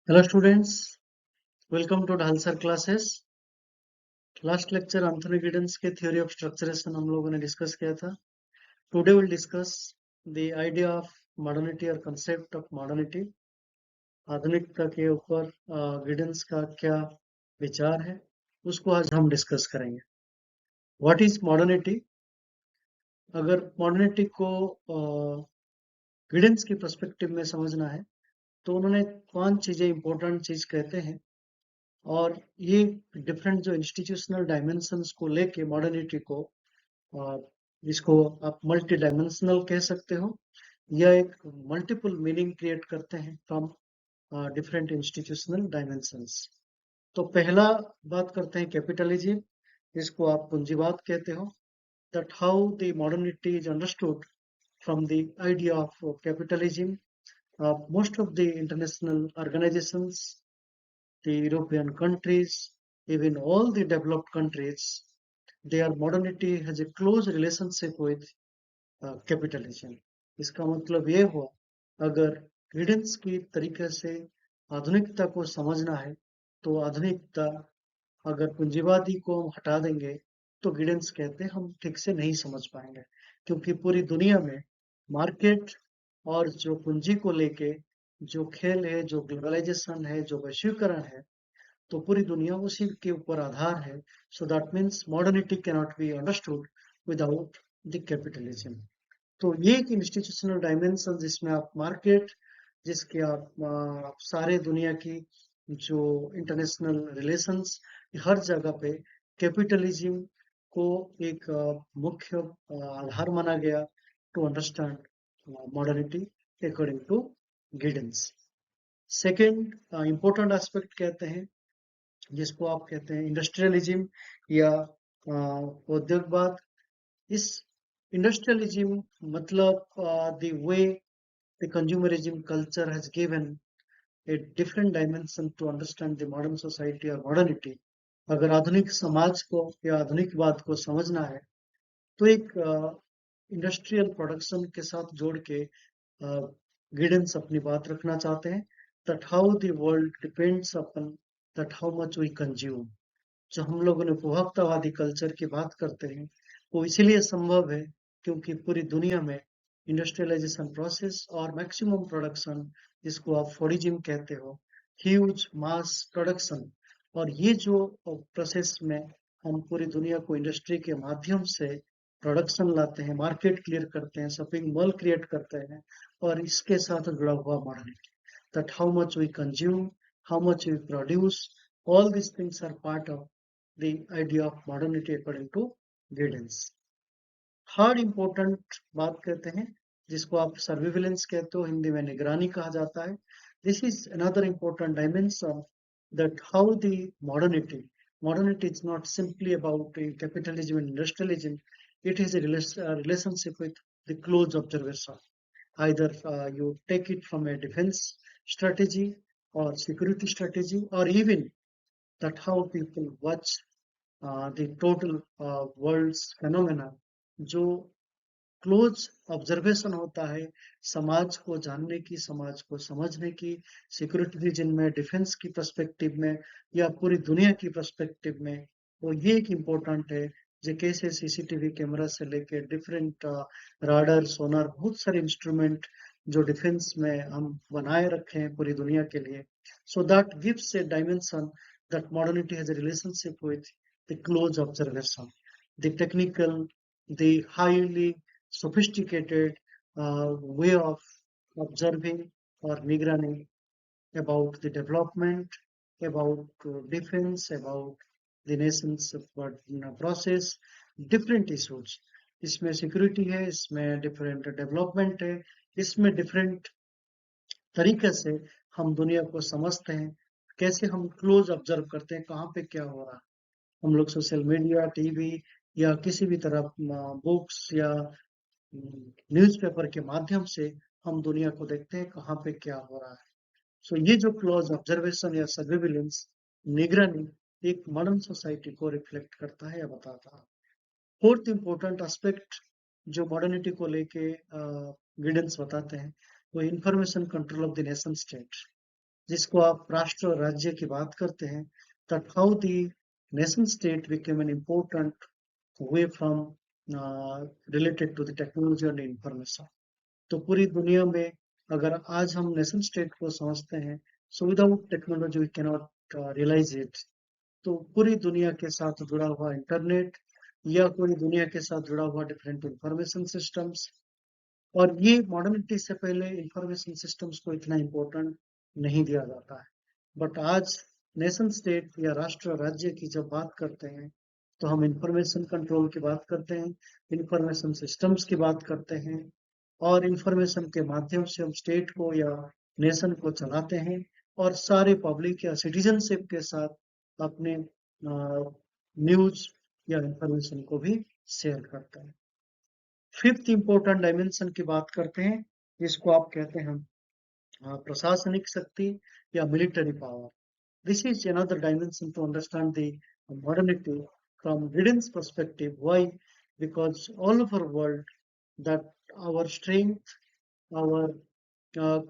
Hello students, welcome to ढालसर classes. Last lecture Anthony Giddens के theory of structuration हम लोगों ने डिस्कस किया था। Today will discuss the idea of modernity और कंसेप्ट ऑफ मॉडर्निटी। आधुनिकता के ऊपर गिडेंस का क्या विचार है, उसको आज हम डिस्कस करेंगे। What is modernity? अगर मॉडर्निटी को गिडेंस की पर्सपेक्टिव में समझना है तो उन्होंने 5 चीजें इंपॉर्टेंट चीज कहते हैं, और ये डिफरेंट जो इंस्टीट्यूशनल डायमेंशंस को लेके मॉडर्निटी को, इसको आप मल्टी डायमेंशनल कह सकते हो, या एक मल्टीपल मीनिंग क्रिएट करते हैं फ्रॉम डिफरेंट इंस्टीट्यूशनल डायमेंशंस। तो पहला बात करते हैं कैपिटलिज्म, जिसको आप पूंजीवाद कहते हो। That how the modernity is understood from the idea of capitalism. Most of the international organisations, the European countries, even all the developed countries, their modernity has a close relationship with capitalism. इसका मतलब ये हुआ, अगर Giddens की तरीके से आधुनिकता को समझना है तो आधुनिकता, अगर पूंजीवादी को हम हटा देंगे तो गिडेंस कहते हैं हम ठीक से नहीं समझ पाएंगे, क्योंकि पूरी दुनिया में मार्केट और जो पूंजी को लेके जो खेल है, जो ग्लोबलाइजेशन है, जो वैश्वीकरण है, तो पूरी दुनिया उसी के ऊपर आधार है। So that means modernity can not be understood without the capitalism. तो ये एक इंस्टीट्यूशनल डायमेंशन जिसमें आप मार्केट, जिसके आप सारे दुनिया की जो इंटरनेशनल रिलेशंस, हर जगह पे कैपिटलिज्म को एक मुख्य आधार माना गया to understand modernity according to Giddens. Second important aspect कहते हैं, जिसको आप कहते हैं इंडस्ट्रियलिज्म या उद्योगवाद। इस इंडस्ट्रियलिज्म मतलब the way the consumerism culture has given a different dimension to understand the modern society और मॉडर्निटी। अगर आधुनिक समाज को या आधुनिकवाद को समझना है तो एक इंडस्ट्रियल प्रोडक्शन के साथ जोड़ के गिडेंस अपनी बात रखना चाहते हैं। That how the world depends upon that how much we consume. जो हम लोगों ने उपभोक्तावादी कल्चर की बात करते हैं, वो इसीलिए संभव है क्योंकि पूरी दुनिया में इंडस्ट्रियलाइजेशन प्रोसेस और मैक्सिमम प्रोडक्शन, जिसको आप फोर्डिज्म कहते हो, ह्यूज मास प्रोडक्शन, और ये जो प्रोसेस में हम पूरी दुनिया को इंडस्ट्री के माध्यम से प्रोडक्शन लाते हैं, मार्केट क्लियर करते हैं, शॉपिंग मॉल क्रिएट करते हैं, और इसके साथ जुड़ा हुआ modernity, that how much we consume, how much we produce, all these things are part of the idea of modernity according to Giddens. Third important बात कहते हैं, जिसको आप सर्विलेंस कहते हो, हिंदी में निगरानी कहा जाता है। This is another important dimension that how the modernity is not simply about capitalism and industrialism, it is a relationship with the close observation. Either you take it from a defense strategy or security strategy, or even that how people watch the total world's phenomena, जो close observation होता है समाज को जानने की, समाज को समझने की, सिक्योरिटी रीजन में, डिफेंस की पर्सपेक्टिव में, या पूरी दुनिया की पर्सपेक्टिव में, वो ये एक इम्पोर्टेंट है। जो कैसे सीसीटीवी कैमरा से लेके डिफरेंट राडार, सोनार, बहुत सारे इंस्ट्रूमेंट जो डिफेंस में हम बनाए रखे हैं पूरी दुनिया के लिए। So that gives A dimension that modernity has a relationship with the close observation, the technical, the highly sophisticated way of observing or nigrani about the development, about defense, about the nation's process, different issues. इसमें security है, इसमें different development है, इसमें different तरीके से हम दुनिया को समझते हैं, कैसे हम क्लोज ऑब्जर्व करते हैं कहाँ पे क्या हो रहा है। हम लोग सोशल मीडिया, टीवी या किसी भी तरह बुक्स या न्यूज़पेपर के माध्यम से हम दुनिया को देखते हैं कहाँ पे क्या हो रहा है। सो ये जो क्लोज ऑब्जर्वेशन या सर्विलेंस, निगरानी, एक मॉडर्न सोसाइटी को रिफ्लेक्ट करता है या बताता है। फोर्थ इंपॉर्टेंट एस्पेक्ट जो मॉडर्निटी को लेके गिडेंस बताते हैं, वो information control of the nation state. जिसको आप राष्ट्र और राज्य की बात करते हैं, that how the nation state became an important way from related to the technology and information. तो पूरी दुनिया में अगर आज हम नेशन स्टेट को समझते हैं, so without technology we cannot realise it. तो पूरी दुनिया के साथ जुड़ा हुआ इंटरनेट या कोई दुनिया के साथ जुड़ा हुआ डिफरेंट इंफॉर्मेशन सिस्टम्स, और ये मॉडर्निटी से पहले इंफॉर्मेशन सिस्टम्स को इतना इम्पोर्टेंट नहीं दिया जाता है। बट आज नेशन स्टेट या राष्ट्र राज्य की जब बात करते हैं, तो हम इंफॉर्मेशन कंट्रोल की बात करते हैं, इंफॉर्मेशन सिस्टम्स की बात करते हैं, और इंफॉर्मेशन के माध्यम से हम स्टेट को या नेशन को चलाते हैं, और सारे पब्लिक या सिटीजनशिप के साथ अपने न्यूज या इंफॉर्मेशन को भी शेयर करते हैं। फिफ्थ इंपॉर्टेंट डायमेंशन की बात करते हैं, जिसको आप कहते हैं प्रशासनिक शक्ति या military power. This is another dimension to understand the modernity from Gideon's perspective. Why? Because all over the world, that our strength, our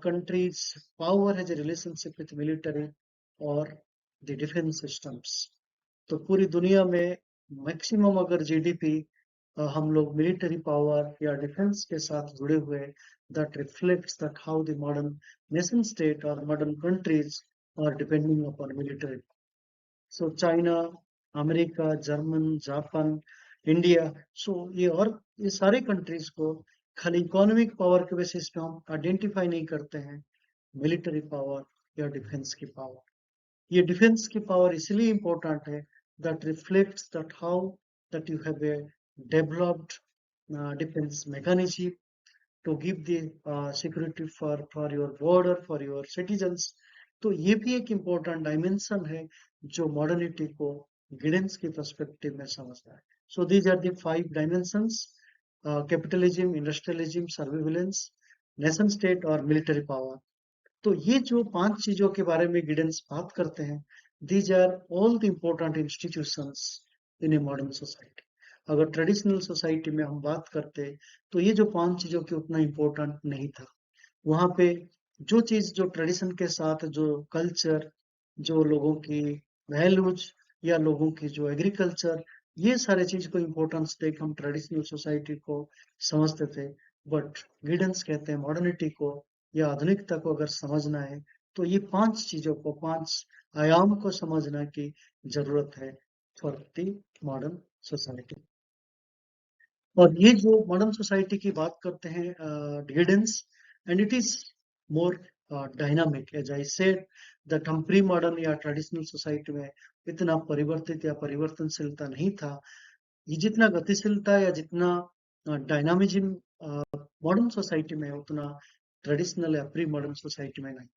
country's power has a relationship with military or the defense systems. तो पूरी दुनिया में maximum अगर GDP हम लोग military power या defence के साथ जुड़े हुए, that reflects that how the modern nation state or modern countries are depending upon military. So China, America, German, Japan, India, so ये सारे कंट्रीज को खाली इकोनॉमिक पावर के बेसिस पे हम आइडेंटिफाई नहीं करते हैं, मिलिट्री पावर या डिफेंस की पावर। ये डिफेंस की पावर इसलिए इम्पोर्टेंट है, that reflects that how that you have a developed defense mechanism to give the security for your border, for your citizens. तो ये भी एक इम्पोर्टेंट डायमेंशन है जो मॉडर्निटी को गिडेंस के पर्सपेक्टिव में समझता है। So these are the 5 dimensions: capitalism, industrialism, surveillance, nation state और मिलिट्री पावर। तो ये जो 5 चीजों के बारे में गिडेंस बात करते हैं, these are all the important institutions in a modern society. अगर ट्रेडिशनल सोसाइटी में हम बात करते, तो ये जो 5 चीजों के उतना इम्पोर्टेंट नहीं था। वहां पे जो चीज जो ट्रेडिशन के साथ जो कल्चर, जो लोगों की वैल्यूज या लोगों की जो एग्रीकल्चर, ये सारे चीज को इम्पोर्टेंस देकर हम ट्रेडिशनल सोसाइटी को समझते थे। बट गिडेंस कहते हैं मॉडर्निटी को या आधुनिकता को अगर समझना है, तो ये 5 चीजों को, 5 आयाम को समझना की जरूरत है फॉर द मॉडर्न सोसाइटी। और ये जो मॉडर्न सोसाइटी की बात करते हैं Giddens, and it is more dynamic, as I said, that हम प्री मॉडर्न या ट्रेडिशनल सोसाइटी में इतना परिवर्तित या परिवर्तनशीलता नहीं था। ये जितना गतिशीलता या जितना डायनामिज्म मॉडर्न सोसाइटी में है, उतना ट्रेडिशनल या प्री मॉडर्न सोसाइटी में नहीं।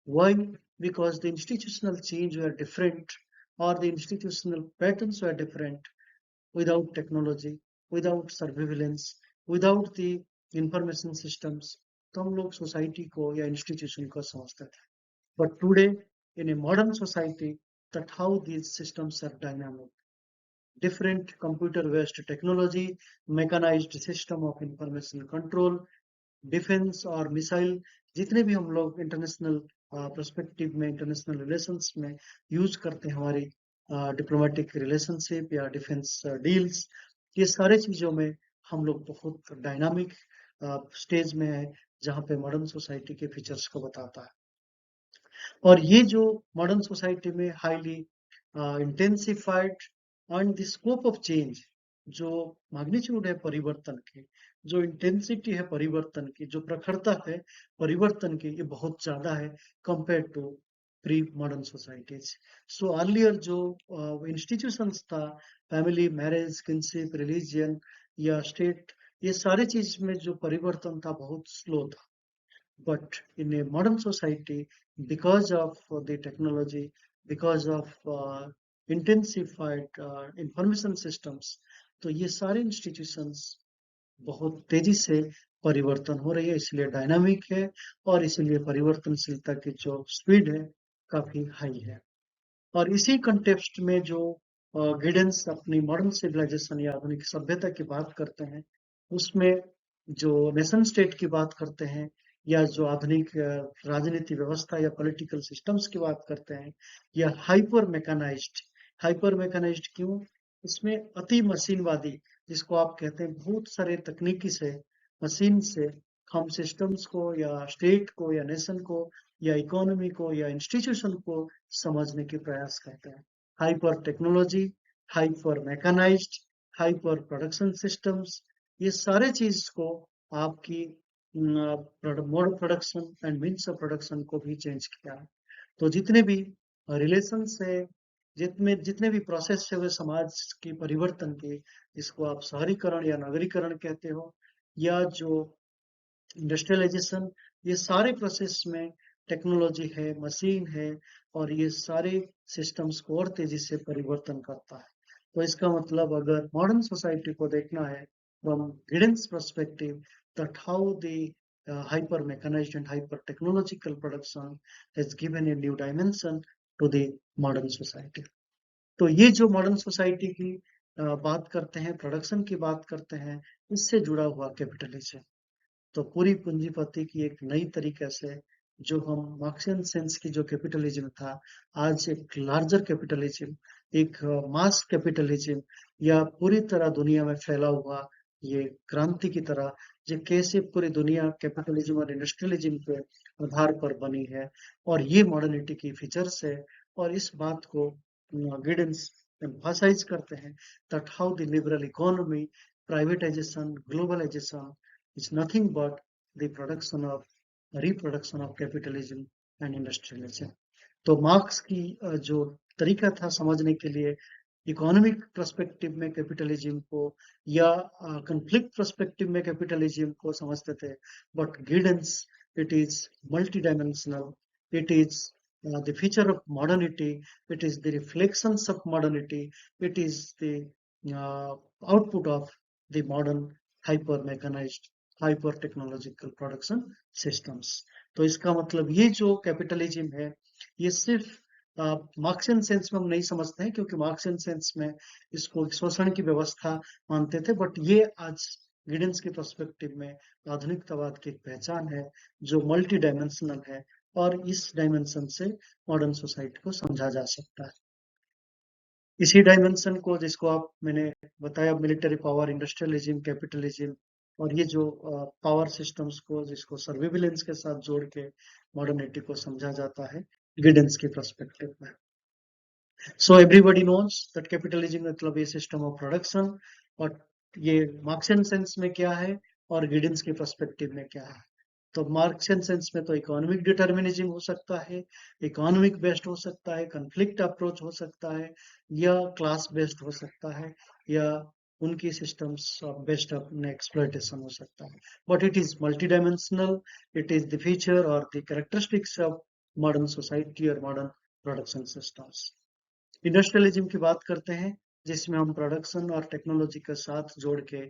Why? Because the institutional change were different, or the institutional patterns were different. Without technology, without surveillance, without the information systems, तो हम लोग सोसाइटी को या इंस्टीट्यूशन को समझते थे। But today in a modern society, that how these systems are dynamic, different computer based technology, mechanized system of information control, defence और missile, जितने भी हम लोग इंटरनेशनल पर्सपेक्टिव में, इंटरनेशनल रिलेशंस में यूज करते हैं, हमारी डिप्लोमेटिक रिलेशनशिप या डिफेंस डील्स, ये सारे चीजों में हम लोग बहुत डायनामिक स्टेज में है, जहाँ पे मॉडर्न सोसाइटी के फीचर्स को बताता है। और ये जो मॉडर्न सोसाइटी में highly intensified and the scope of change, जो मैग्नीट्यूड है परिवर्तन की, जो इंटेंसिटी है परिवर्तन की, जो प्रखरता है परिवर्तन की, ये बहुत ज्यादा है compare to pre modern societies. So earlier जो इंस्टीट्यूशंस था, फैमिली, मैरिज, किनशिप, रिलीजियन या स्टेट, ये सारे चीज में जो परिवर्तन था बहुत स्लो था। But in a modern society, because of the technology, because of intensified information systems, तो ये सारे institutions बहुत तेजी से परिवर्तन हो रही है, इसलिए डायनामिक है, और इसलिए परिवर्तनशीलता की जो स्पीड है काफी हाई है। और इसी कंटेक्स्ट में जो गिडेंस अपनी मॉडर्न सिविलाइजेशन या आधुनिक सभ्यता की बात करते हैं, उसमें जो नेशन स्टेट की बात करते हैं, या जो आधुनिक राजनीति व्यवस्था या पॉलिटिकल सिस्टम्स की बात करते हैं, या हाइपर मैकेनाइज्ड क्यों? इसमें अति मशीनवादी, जिसको आप कहते हैं, बहुत सारे तकनीकी से, मशीन से हम सिस्टम्स को या स्टेट को या नेशन को या इकोनॉमी को या इंस्टीट्यूशन को समझने के प्रयास करते हैं। Hyper technology, hyper mechanised, hyper production systems, ये सारे चीज को आपकी mode of production and means of production को भी चेंज किया है। तो जितने भी रिलेशन है, जितने जितने भी प्रोसेस है, वे समाज की परिवर्तन के, जिसको आप शहरीकरण या नगरीकरण कहते हो, या जो इंडस्ट्रियलाइजेशन, ये सारे प्रोसेस में टेक्नोलॉजी है, मशीन है, और ये सारे सिस्टम्स को और तेजी से परिवर्तन करता है। तो इसका मतलब अगर मॉडर्न सोसाइटी को देखना है from Giddens perspective, that how the hyper mechanized and hyper technological production has given a new dimension to the modern society. तो ये जो मॉडर्न सोसाइटी की बात करते हैं, प्रोडक्शन की बात करते हैं, इससे जुड़ा हुआ कैपिटलिज्म। तो पूरी पूंजीपति की एक नई तरीके से, जो हम मार्क्सियन सेंस की जो कैपिटलिज्म था, आज एक लार्जर कैपिटलिज्म, एक मास कैपिटलिज्म, या पूरी तरह दुनिया में फैला हुआ ये क्रांति की तरह, जो कैसे पूरी दुनिया कैपिटलिज्म और इंडस्ट्रियलिज्म के आधार पर बनी है, और ये मॉडर्निटी की फीचर्स है। और इस बात को गिडेंस एम्फसाइज करते हैं, that how the liberal economy, privatisation, globalisation is nothing but the reproduction of capitalism and industrialism. तो मार्क्स की जो तरीका था समझने के लिए, इकोनॉमिक पर्सपेक्टिव में कैपिटलिज्म को या कॉन्फ्लिक्ट पर्सपेक्टिव में कैपिटलिज्म को समझते थे, but Giddens, it is multi dimensional, it is the feature of modernity, it is the reflections of modernity, it is the output of the modern hyper mechanized, hyper technological production systems. तो इसका मतलब ये जो capitalism है, ये सिर्फ Marxian sense में हम नहीं समझते हैं, क्योंकि मार्क्सियन सेंस में इसको शोषण की व्यवस्था मानते थे, बट ये आज गिडेंस के पर्सपेक्टिव में आधुनिकतावाद की एक पहचान है, जो मल्टी डायमेंशनल है, और इस डायमेंशन से मॉडर्न सोसाइटी को समझा जा सकता है। इसी डायमेंशन को, जिसको आप मैंने बताया, मिलिट्री पावर, इंडस्ट्रियलिज्म, कैपिटलिज्म, और ये जो पावर सिस्टम्स को, जिसको सर्विलेंस के साथ जोड़ के मॉडर्निटी को समझा जाता है गिडेंस के पर्सपेक्टिव में। So everybody knows that capitalism मतलब ये सिस्टम ऑफ प्रोडक्शन, और ये मार्क्सियन सेंस में क्या है और गिडेंस के पर्सपेक्टिव में क्या है। तो मार्क्सियन सेंस में तो इकोनॉमिक डिटर्मिनिज्म हो सकता है, इकोनॉमिक बेस्ड हो सकता है, कॉन्फ्लिक्ट अप्रोच हो सकता है, या क्लास बेस्ड हो सकता है, या उनकी सिस्टम्स बेस्ड अपने एक्सप्लॉयटेशन हो सकता है, but it is multi dimensional, it is the feature और the characteristics of modern society और मॉडर्न प्रोडक्शन सिस्टम्स। इंडस्ट्रियलिज्म की बात करते हैं, जिसमें हम प्रोडक्शन और टेक्नोलॉजी के साथ जोड़ के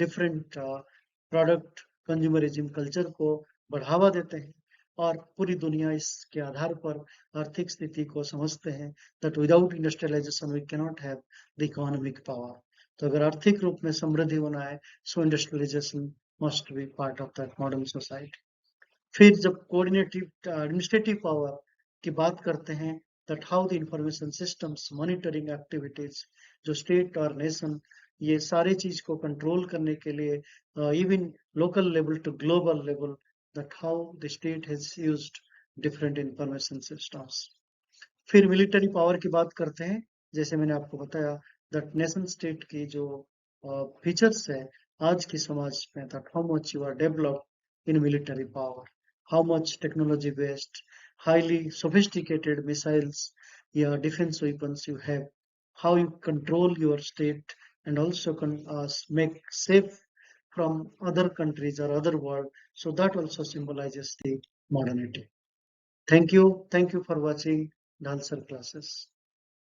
डिफरेंट प्रोडक्ट कंज्यूमरिज्म कल्चर को बढ़ावा देते हैं, और पूरी दुनिया इसके आधार पर आर्थिक स्थिति को समझते हैं, that without industrialization we cannot have the economic power. तो अगर आर्थिक रूप में समृद्धि होना है, so industrialization must be part of that modern society. फिर जब कोऑर्डिनेटिव एडमिनिस्ट्रेटिव पावर की बात करते हैं, that how the information systems, monitoring activities, जो स्टेट और नेशन ये सारे चीज को कंट्रोल करने के लिए, even local level to global level, that how the state has used different information systems. फिर मिलिट्री पावर की बात करते हैं, जैसे मैंने आपको बताया, दैट नेशन स्टेट की जो फीचर्स है आज की समाज में, that how much you are developed in military power, how much technology based, highly sophisticated missiles, yeah, defense weapons you have, how you control your state, and also make safe from other countries or other world. So that also symbolizes the modernity. Thank you for watching Dhalsar classes.